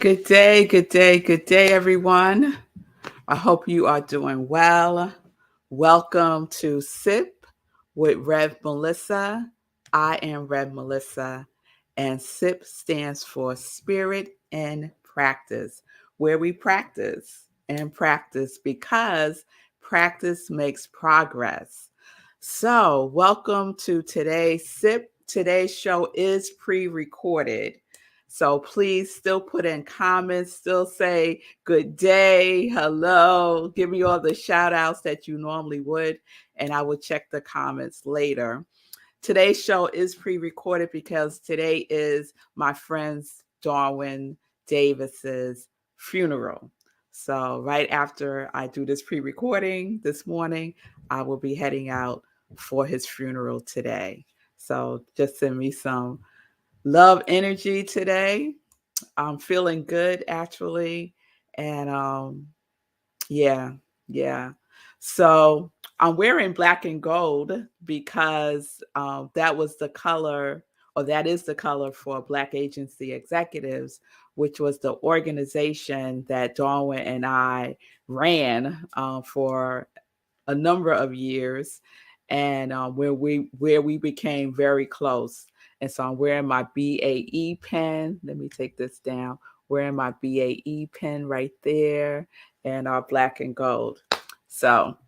Good day, good day, good day, everyone. I hope you are doing well. Welcome to SIP with Rev Melissa. I am Rev Melissa, and SIP stands for Spirit and Practice, where we practice and practice because practice makes progress. So, welcome to today's SIP. Today's show is pre recorded. So please still put in comments, still say good day, hello, give me all the shout outs that you normally would, and I will check the comments later. Today's show is pre recorded because today is my friend's Darwin Davis's funeral. So, right after I do this pre recording this morning, I will be heading out for his funeral today. So, just send me some love energy today. I'm feeling good actually. And yeah, yeah. So I'm wearing black and gold because that was the color, or that is the color for Black Agency Executives, which was the organization that Darwin and I ran for a number of years, and where we became very close. And so I'm wearing my BAE pen. Let me take this down. Wearing my BAE pen right there, and our black and gold. So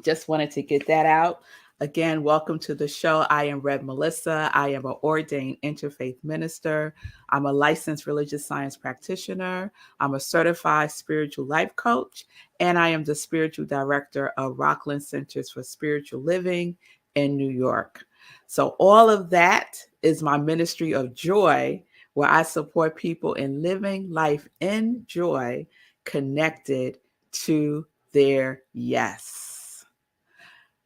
just wanted to get that out. Again, welcome to the show. I am Rev Melissa. I am an ordained interfaith minister. I'm a licensed religious science practitioner. I'm a certified spiritual life coach, and I am the spiritual director of Rockland Centers for Spiritual Living in New York. So, all of that is my ministry of joy, where I support people in living life in joy, connected to their yes.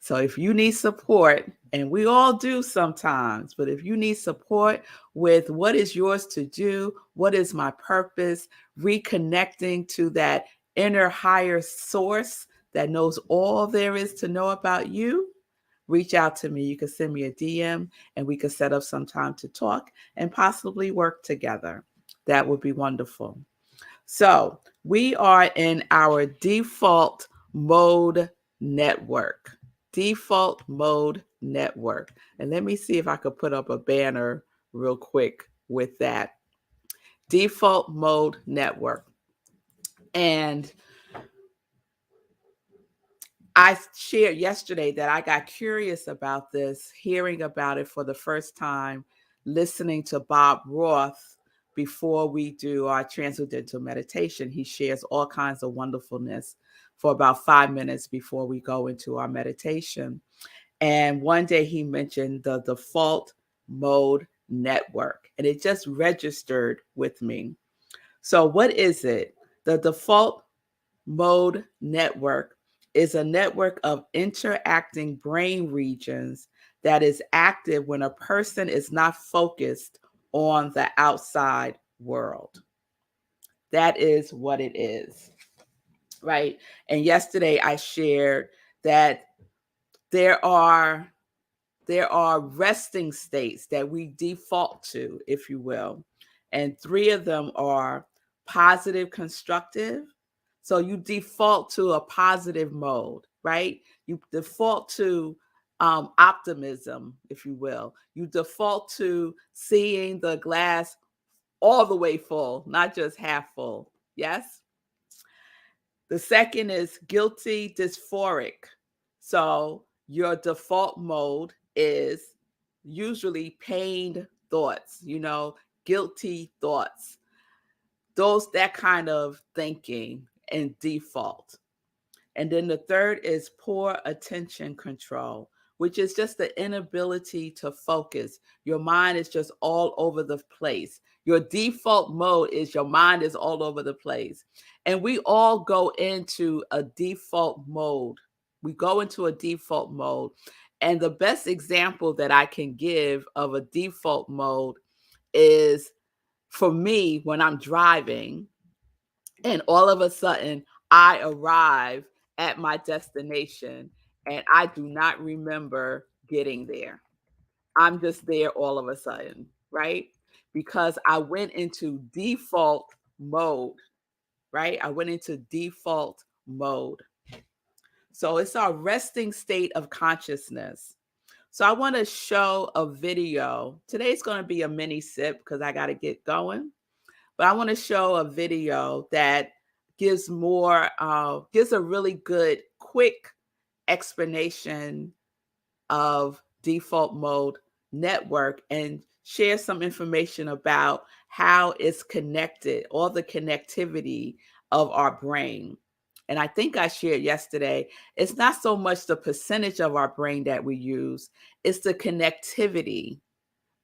So if you need support, and we all do sometimes, but if you need support with what is yours to do, what is my purpose, reconnecting to that inner higher source that knows all there is to know about you, reach out to me. You can send me a DM and we can set up some time to talk and possibly work together. That would be wonderful. So we are in our default mode network. Default mode network. And let me see if I could put up a banner real quick with that. Default mode network. And I shared yesterday that I got curious about this, hearing about it for the first time, listening to Bob Roth before we do our transcendental meditation. He shares all kinds of wonderfulness for about 5 minutes before we go into our meditation. And one day he mentioned the default mode network, and it just registered with me. So, what is it? The default mode network is a network of interacting brain regions that is active when a person is not focused on the outside world. That is what it is, right? And yesterday I shared that there are there are resting states that we default to, if you will. And three of them are positive, constructive. So you default to a positive mode, right? You default to optimism, if you will. You default to seeing the glass all the way full, not just half full. Yes? The second is guilty dysphoric. So your default mode is usually pained thoughts, guilty thoughts, that kind of thinking and default. And then the third is poor attention control, which is just the inability to focus. Your mind is just all over the place. Your default mode is your mind is all over the place. And we all go into a default mode. We go into a default mode. And the best example that I can give of a default mode is for me when I'm driving and all of a sudden I arrive at my destination and I do not remember getting there. I'm just there all of a sudden, right? Because I went into default mode, right? I went into default mode. So it's our resting state of consciousness. So I want to show a video. Today's going to be a mini sip because I got to get going. But I want to show a video that gives gives a really good, quick explanation of default mode network and share some information about how it's connected, all the connectivity of our brain. And I think I shared yesterday, it's not so much the percentage of our brain that we use, it's the connectivity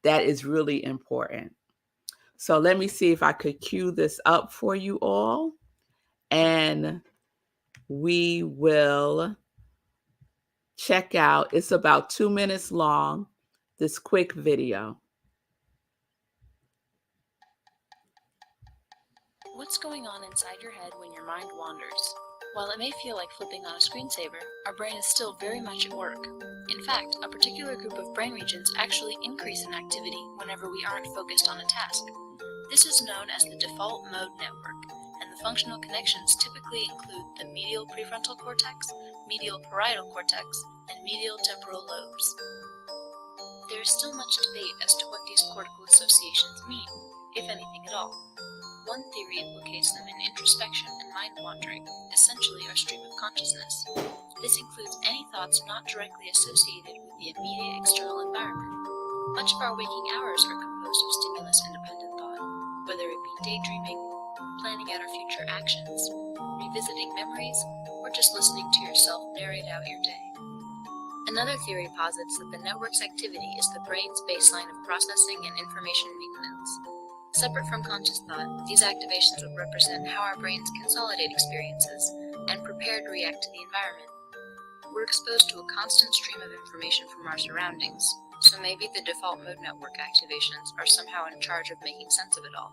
that is really important. So let me see if I could cue this up for you all. And we will check out, it's about 2 minutes long, this quick video. What's going on inside your head when your mind wanders? While it may feel like flipping on a screensaver, our brain is still very much at work. In fact, a particular group of brain regions actually increase in activity whenever we aren't focused on a task. This is known as the default mode network, and the functional connections typically include the medial prefrontal cortex, medial parietal cortex, and medial temporal lobes. There is still much debate as to what these cortical associations mean, if anything at all. One theory implicates them in introspection and mind wandering, essentially our stream of consciousness. This includes any thoughts not directly associated with the immediate external environment. Much of our waking hours are composed of stimulus-independent thought, whether it be daydreaming, planning out our future actions, revisiting memories, or just listening to yourself narrate out your day. Another theory posits that the network's activity is the brain's baseline of processing and information maintenance. Separate from conscious thought, these activations would represent how our brains consolidate experiences and prepare to react to the environment. We're exposed to a constant stream of information from our surroundings, so maybe the default mode network activations are somehow in charge of making sense of it all.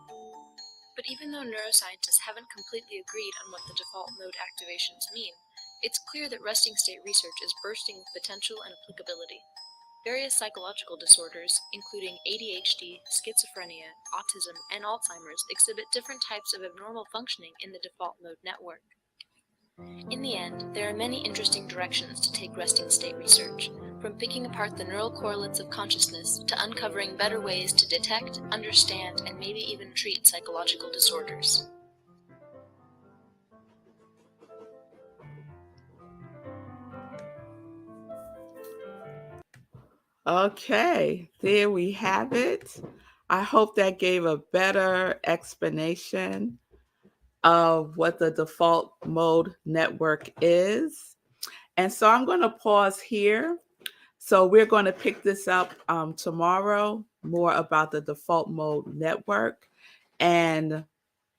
But even though neuroscientists haven't completely agreed on what the default mode activations mean, it's clear that resting state research is bursting with potential and applicability. Various psychological disorders, including ADHD, schizophrenia, autism, and Alzheimer's, exhibit different types of abnormal functioning in the default mode network. In the end, there are many interesting directions to take resting state research, from picking apart the neural correlates of consciousness to uncovering better ways to detect, understand, and maybe even treat psychological disorders. Okay, there we have it. I hope that gave a better explanation of what the default mode network is. And so I'm going to pause here. So we're going to pick this up tomorrow, more about the default mode network and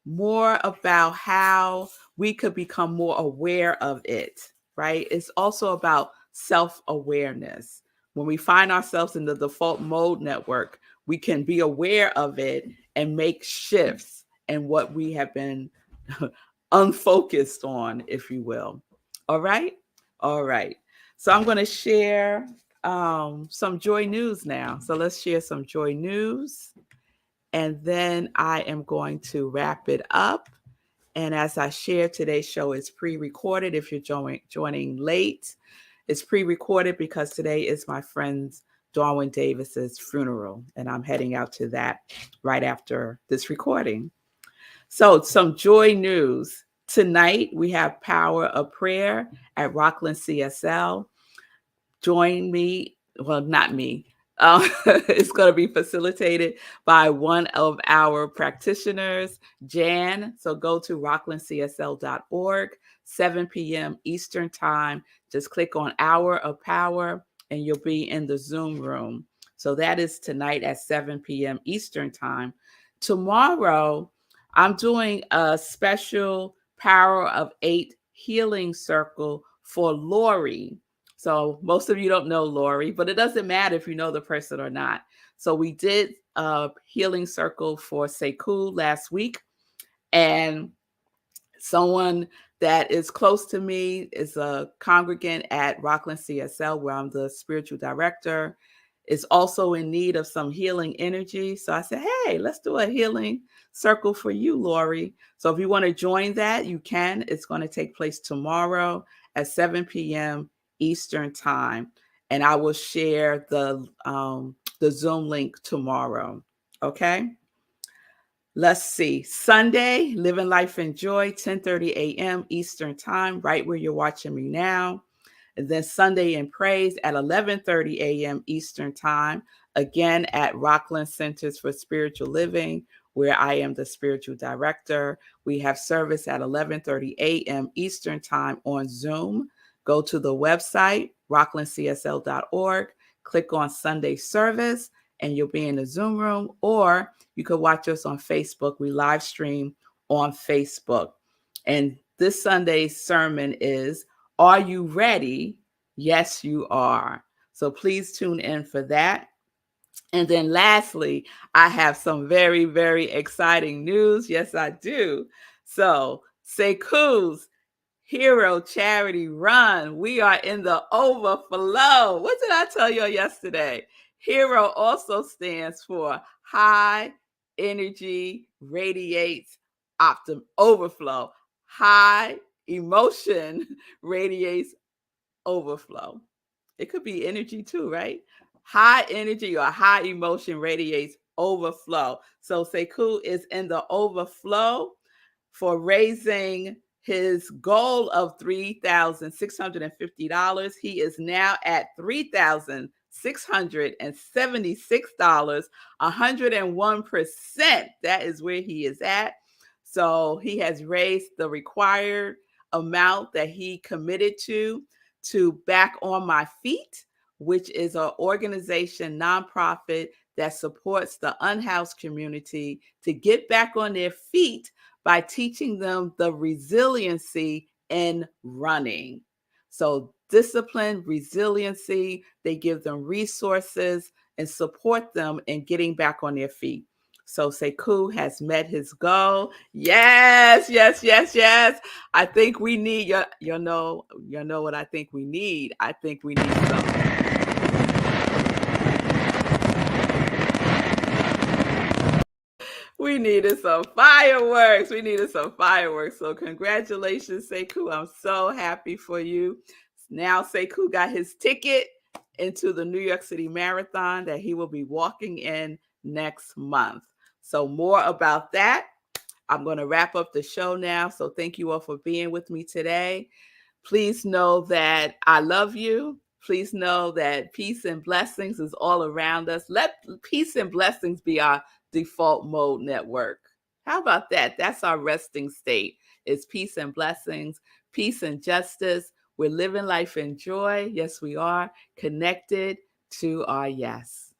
more about how we could become more aware of it, right? It's also about self-awareness. When we find ourselves in the default mode network, we can be aware of it and make shifts in what we have been unfocused on, if you will. All right? All right. So I'm going to share some joy news now. So let's share some joy news. And then I am going to wrap it up. And as I share, today's show is pre-recorded. If you're joining late, it's pre-recorded because today is my friend Darwin Davis's funeral. And I'm heading out to that right after this recording. So some joy news. Tonight, we have Power of Prayer at Rockland CSL. Join me, well, not me. It's going to be facilitated by one of our practitioners, Jan. So go to rocklandcsl.org, 7 p.m. Eastern Time. Just click on Hour of Power and you'll be in the Zoom room. So that is tonight at 7 p.m. Eastern Time. Tomorrow, I'm doing a special Power of 8 healing circle for Lori. So most of you don't know Lori, but it doesn't matter if you know the person or not. So we did a healing circle for Sekou last week, and someone that is close to me is a congregant at Rockland CSL, where I'm the spiritual director. is also in need of some healing energy. So I said, hey, let's do a healing circle for you, Lori. So if you want to join that, you can. It's going to take place tomorrow at 7 p.m. Eastern Time. And I will share the Zoom link tomorrow. Okay. Let's see. Sunday, Living Life in Joy, 10:30 a.m. Eastern Time, right where you're watching me now. And then Sunday in Praise at 11:30 a.m. Eastern Time, again at Rockland Centers for Spiritual Living, where I am the spiritual director. We have service at 11:30 a.m. Eastern Time on Zoom. Go to the website, rocklandcsl.org, click on Sunday service, and you'll be in the Zoom room, or you could watch us on Facebook. We live stream on Facebook. And this Sunday's sermon is, Are You Ready? Yes, you are. So please tune in for that. And then lastly, I have some very, very exciting news. Yes, I do. So Sekou's Hero Charity Run. We are in the overflow. What did I tell you yesterday? Hero also stands for High Energy Radiates Overflow. High Emotion Radiates Overflow. It could be energy too, right? High energy or high emotion radiates overflow. So Sekou is in the overflow for raising his goal of $3,650. He is now at $3,676, 101%. That is where he is at. So he has raised the required amount that he committed to Back on My Feet, which is an organization, nonprofit that supports the unhoused community to get back on their feet by teaching them the resiliency in running. So discipline, resiliency, they give them resources and support them in getting back on their feet. So Sekou has met his goal. Yes, yes, yes, yes. I think we need you know what I think we need. I think we need some. We needed some fireworks. So congratulations, Sekou. I'm so happy for you. Now Sekou got his ticket into the New York City Marathon that he will be walking in next month. So more about that. I'm going to wrap up the show now. So thank you all for being with me today. Please know that I love you. Please know that peace and blessings is all around us. Let peace and blessings be our default mode network. How about that? That's our resting state. It's peace and blessings, peace and justice. We're living life in joy. Yes, we are connected to our yes.